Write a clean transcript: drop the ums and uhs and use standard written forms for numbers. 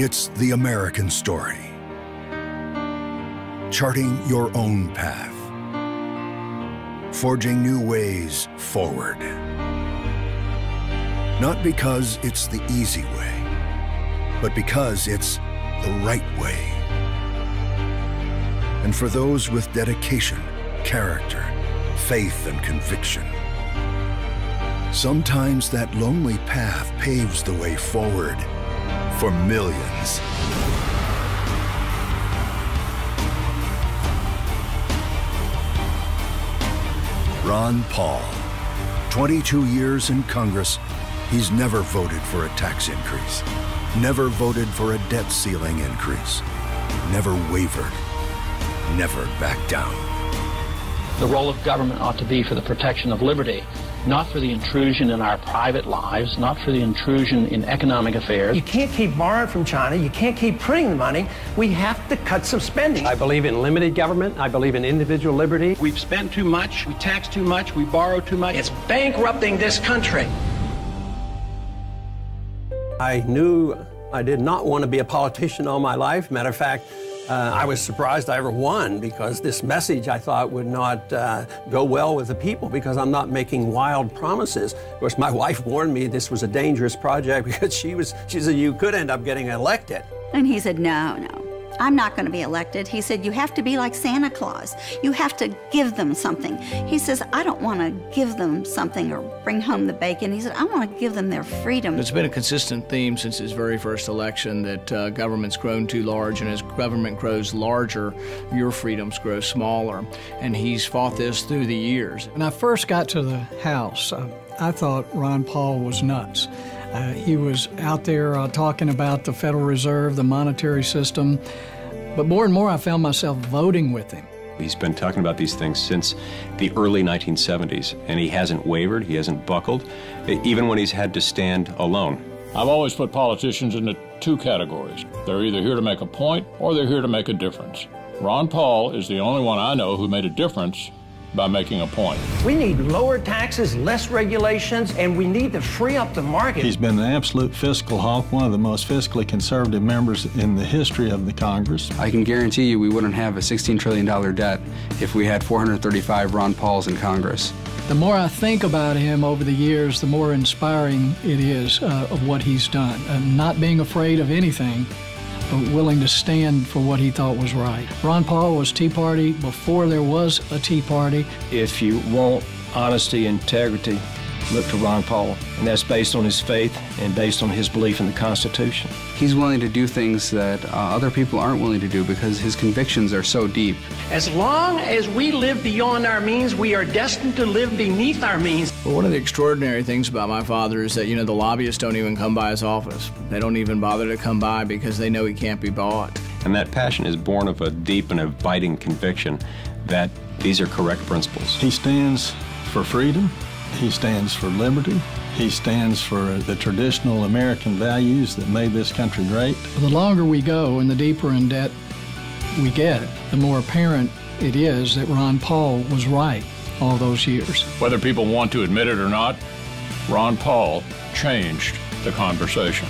It's the American story. Charting your own path. Forging new ways forward. Not because it's the easy way, but because it's the right way. And for those with dedication, character, faith, and conviction. Sometimes that lonely path paves the way forward for millions. Ron Paul, 22 years in Congress, he's never voted for a tax increase, never voted for a debt ceiling increase, never wavered, never backed down. The role of government ought to be for the protection of liberty, not for the intrusion in our private lives, not for the intrusion in economic affairs. You can't keep borrowing from China. You can't keep printing the money. We have to cut some spending. I believe in limited government. I believe in individual liberty. We've spent too much, we tax too much, we borrow too much. It's bankrupting this country. I knew I did not want to be a politician all my life. Matter of fact, I was surprised I ever won, because this message I thought would not go well with the people, because I'm not making wild promises. Of course, my wife warned me this was a dangerous project because she said you could end up getting elected. And he said, no, I'm not going to be elected. He said, you have to be like Santa Claus. You have to give them something. He says, I don't want to give them something or bring home the bacon. He said, I want to give them their freedom. It's been a consistent theme since his very first election that government's grown too large, and as government grows larger, your freedoms grow smaller. And he's fought this through the years. When I first got to the House, I thought Ron Paul was nuts. He was out there talking about the Federal Reserve, the monetary system, but more and more I found myself voting with him. He's been talking about these things since the early 1970s, and he hasn't wavered, he hasn't buckled, even when he's had to stand alone. I've always put politicians into two categories. They're either here to make a point or they're here to make a difference. Ron Paul is the only one I know who made a difference by making a point. We need lower taxes, less regulations, and we need to free up the market. He's been an absolute fiscal hawk, one of the most fiscally conservative members in the history of the Congress. I can guarantee you we wouldn't have a $16 trillion debt if we had 435 Ron Pauls in Congress. The more I think about him over the years, the more inspiring it is of what he's done. Not being afraid of anything, but willing to stand for what he thought was right. Ron Paul was Tea Party before there was a Tea Party. If you want honesty, integrity, look to Ron Paul, and that's based on his faith and based on his belief in the Constitution. He's willing to do things that other people aren't willing to do because his convictions are so deep. As long as we live beyond our means, we are destined to live beneath our means. Well, one of the extraordinary things about my father is that, you know, the lobbyists don't even come by his office. They don't even bother to come by because they know he can't be bought. And that passion is born of a deep and abiding conviction that these are correct principles. He stands for freedom. He stands for liberty. He stands for the traditional American values that made this country great. The longer we go and the deeper in debt we get, the more apparent it is that Ron Paul was right all those years. Whether people want to admit it or not, Ron Paul changed the conversation.